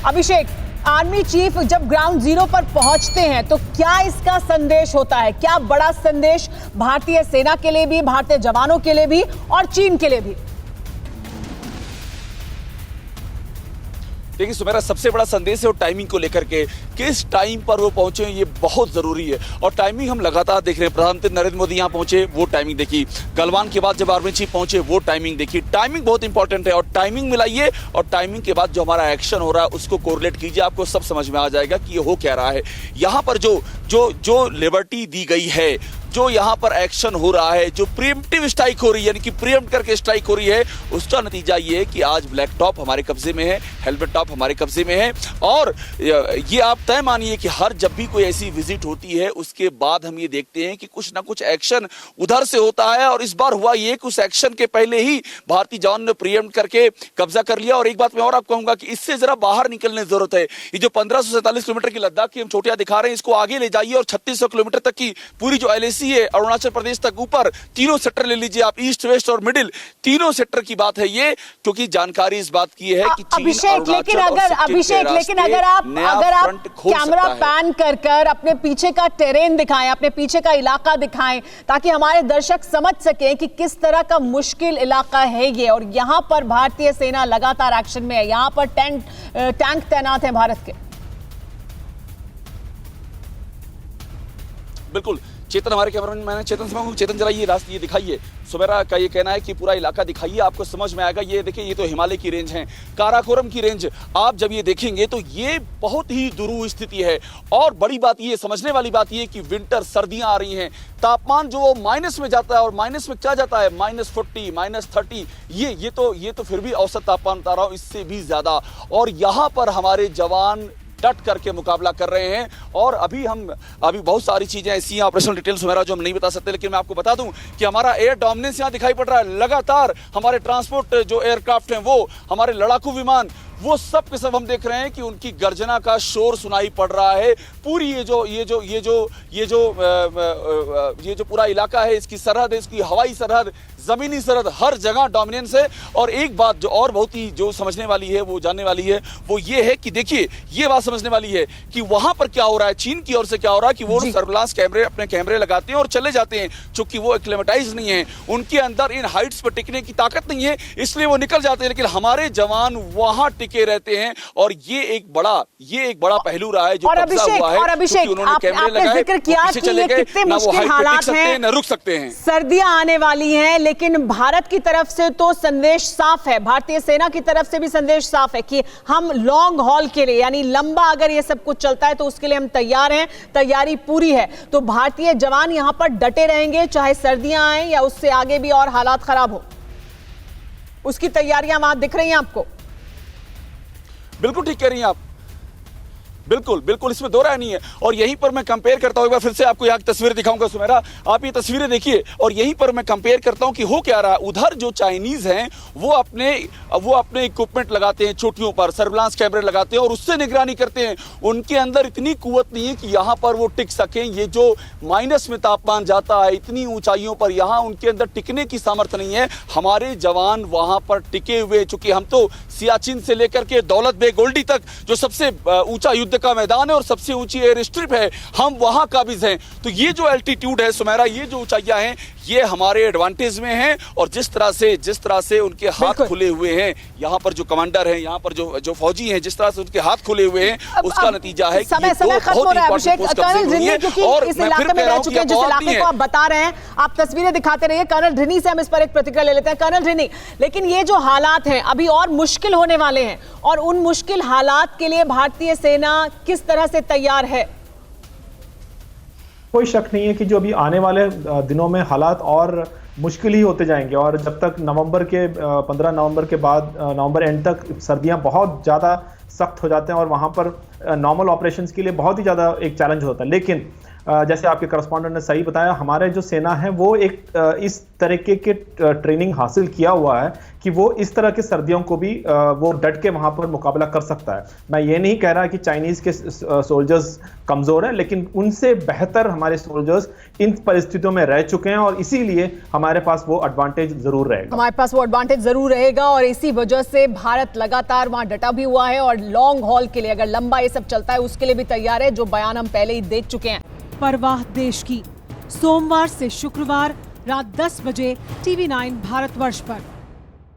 अभिषेक, army chief जब ground zero पर पहुंचते हैं तो क्या इसका संदेश होता है? क्या बड़ा संदेश भारतीय सेना के लिए भी, भारतीय जवानों के लिए भी और चीन के लिए भी? देखिए सुमेरा, सबसे बड़ा संदेश है वो टाइमिंग को लेकर के, किस टाइम पर वो पहुंचे ये बहुत जरूरी है। और टाइमिंग हम लगातार देख रहे हैं। प्रधानमंत्री नरेंद्र मोदी यहाँ पहुंचे, वो टाइमिंग देखी। गलवान के बाद जब आर्मी चीफ पहुंचे, वो टाइमिंग देखी। टाइमिंग बहुत इंपॉर्टेंट है और टाइमिंग मिलाइए और टाइमिंग के बाद जो हमारा एक्शन हो रहा है उसको कोरिलेट कीजिए, आपको सब समझ में आ जाएगा कि ये हो क्या रहा है। यहाँ पर जो लिबर्टी दी गई है, जो यहाँ पर एक्शन हो रहा है, जो प्रीएम्प्टिव स्ट्राइक हो रही है, यानी कि प्रीएम्प्ट करके स्ट्राइक हो रही है, उसका नतीजा ये है कि आज ब्लैक टॉप हमारे कब्जे में है, हेलमेट टॉप हमारे कब्जे में है। और ये आप तय मानिए कि हर जब भी कोई ऐसी विजिट होती है उसके बाद हम ये देखते हैं कि कुछ ना कुछ एक्शन उधर से होता है। और इस बार हुआ ये कि उस एक्शन के पहले ही भारतीय जवान ने प्रीएम्प्ट करके कब्जा कर लिया। और एक बात मैं और आपको कहूंगा कि इससे जरा बाहर निकलने की जरूरत है। ये जो 1547 किलोमीटर की लद्दाख की हम चोटियां दिखा रहे हैं, इसको आगे ले जाइए और 3600 किलोमीटर तक की पूरी जो LAC है, अरुणाचल प्रदेश तक ऊपर तीनों सेक्टर ले लीजिए आप, ईस्ट वेस्ट और मिडिल तीनों सेक्टर की बात है ये, क्योंकि जानकारी इस बात की है कि अभिषेक, लेकिन अगर आप कैमरा पैन कर अपने पीछे का टेरेन दिखाएं, अपने पीछे का इलाका दिखाएं, ताकि हमारे दर्शक समझ सकें कि किस तरह का मुश्किल इलाका है ये। और यहां पर भारतीय सेना लगातार एक्शन में है, यहां पर टैंक तैनात है भारत के। बिल्कुल चेतन हमारे कैमरामैन, मैंने चेतन से मांगू, चेतन जरा ये रास्ते ये दिखाइए। सुमेरा का ये कहना है कि पूरा इलाका दिखाइए, आपको समझ में आएगा। ये देखिए, ये तो हिमालय की रेंज है, काराकोरम की रेंज। आप जब ये देखेंगे तो ये बहुत ही दुरूह स्थिति है। और बड़ी बात ये, समझने वाली बात ये कि विंटर, सर्दियां आ रही हैं, तापमान जो माइनस में जाता है, और माइनस में क्या जाता है, -40, -30, ये तो फिर भी औसत तापमान बता रहा हूं, इससे भी ज्यादा। और यहां पर हमारे जवान डट करके मुकाबला कर रहे हैं। और अभी बहुत सारी चीजें ऐसी हैं, ऑपरेशनल डिटेल्स वगैरह जो हम नहीं बता सकते, लेकिन मैं आपको बता दूं कि हमारा एयर डोमिनेंस यहां दिखाई पड़ रहा है। लगातार हमारे ट्रांसपोर्ट जो एयरक्राफ्ट हैं, वो हमारे लड़ाकू विमान, वो सब के सब हम देख रहे हैं कि उनकी गर्जना का शोर सुनाई पड़ रहा है। पूरी ये जो पूरा इलाका है, इसकी सरहद है, इसकी हवाई सरहद, जमीनी सरहद, हर जगह डोमिनेंस है। और एक बात जो और बहुत ही जो समझने वाली है, वो जानने वाली है, वो ये है कि देखिए, ये बात समझने वाली है कि वहां पर क्या हो रहा है, चीन की ओर से क्या हो रहा है कि वो सर्विलांस कैमरे, अपने कैमरे लगाते हैं और चले जाते हैं। चूंकि वो एक्लेमेटाइज नहीं है, उनके अंदर इन हाइट्स पर टिकने की ताकत नहीं है, इसलिए वो निकल जाते हैं। लेकिन हमारे जवान वहां टिके रहते हैं। और ये एक बड़ा पहलू रहा है जो कब्जा हुआ है। और अभिषेक, आपने जिक्र किया कि ये कितने मुश्किल हालात हैं, न रुक सकते हैं, सर्दियां आने वाली हैं, लेकिन भारत की तरफ से तो संदेश साफ है, भारतीय सेना की तरफ से भी संदेश साफ है कि हम लॉन्ग हॉल के लिए, यानी लंबा अगर ये सब कुछ चलता है तो उसके लिए हम तैयार हैं, तैयारी पूरी है। तो भारतीय जवान यहां पर डटे रहेंगे, चाहे सर्दियां आए या उससे आगे भी और हालात खराब हो। उसकी तैयारियां वहां दिख रही हैं आपको? बिल्कुल ठीक कह रही हैं आप, बिल्कुल इसमें दो राय नहीं है। और यहीं पर मैं कंपेयर करता हूं, एक बार फिर से आपको यहाँ तस्वीर दिखाऊंगा सुमेरा, आप ये तस्वीरें देखिए। और यहीं पर मैं कंपेयर करता हूं कि हो क्या रहा है। उधर जो चाइनीज हैं वो अपने इक्विपमेंट लगाते हैं चोटियों पर, सर्विलांस कैमरे लगाते हैं और उससे निगरानी करते हैं। उनके अंदर इतनी कुव्वत नहीं है कि यहाँ पर वो टिक सकें। ये जो माइनस में तापमान जाता है इतनी ऊंचाइयों पर, यहाँ उनके अंदर टिकने की सामर्थ्य नहीं है। हमारे जवान वहां पर टिके हुए, चूंकि हम तो सियाचिन से लेकर के दौलत बेग गोल्डी तक जो सबसे ऊंचा युद्ध का मैदान है और सबसे ऊंची एयर स्ट्रिप है, हम वहां काबिज हैं। तो ये जो एल्टीट्यूड है सुमेरा, ये जो ऊंचाइयां हैं, ये हमारे एडवांटेज में हैं। और जिस तरह से उनके हाथ खुले हुए हैं, यहाँ पर जो कमांडर हैं, यहाँ पर जो फौजी हैं, जिस तरह से उनके हाथ खुले हुए हैं, उसका नतीजा है कि समय खत्म हो रहा है अभिषेक। कर्नल ढिन्नी, क्योंकि इस इलाके में रह चुके हैं, जिस इलाके को आप बता रहे हैं, आप तस्वीरें दिखाते रहिए। कर्नल ढिन्नी से हम इस पर एक प्रतिक्रिया ले लेते हैं। कर्नल ढिन्नी, लेकिन ये जो हालात हैं अभी और मुश्किल होने वाले हैं, और उन मुश्किल हालात के लिए भारतीय सेना किस तरह से तैयार है? कोई शक नहीं है कि जो अभी आने वाले दिनों में हालात और मुश्किल ही होते जाएंगे। और जब तक 15 नवंबर के बाद, नवंबर एंड तक सर्दियां बहुत ज़्यादा सख्त हो जाते हैं और वहाँ पर नॉर्मल ऑपरेशंस के लिए बहुत ही ज़्यादा एक चैलेंज होता है। लेकिन जैसे आपके करस्पॉन्डेंट ने सही बताया, हमारे जो सेना है वो एक इस तरीके के ट्रेनिंग हासिल किया हुआ है कि वो इस तरह की सर्दियों को भी वो डट के वहां पर मुकाबला कर सकता है। मैं ये नहीं कह रहा कि चाइनीज के सोल्जर्स कमजोर हैं, लेकिन उनसे बेहतर हमारे सोल्जर्स इन परिस्थितियों में रह चुके हैं और इसीलिए हमारे पास वो एडवांटेज जरूर रहेगा। हमारे पास वो एडवांटेज जरूर रहेगा और इसी वजह से भारत लगातार वहां डटा भी हुआ है और लॉन्ग हॉल के लिए, अगर लंबा ये सब चलता है उसके लिए भी तैयार है, जो बयान हम पहले ही देख चुके हैं। परवाह देश की, सोमवार से शुक्रवार रात 10 बजे TV9 भारतवर्ष पर।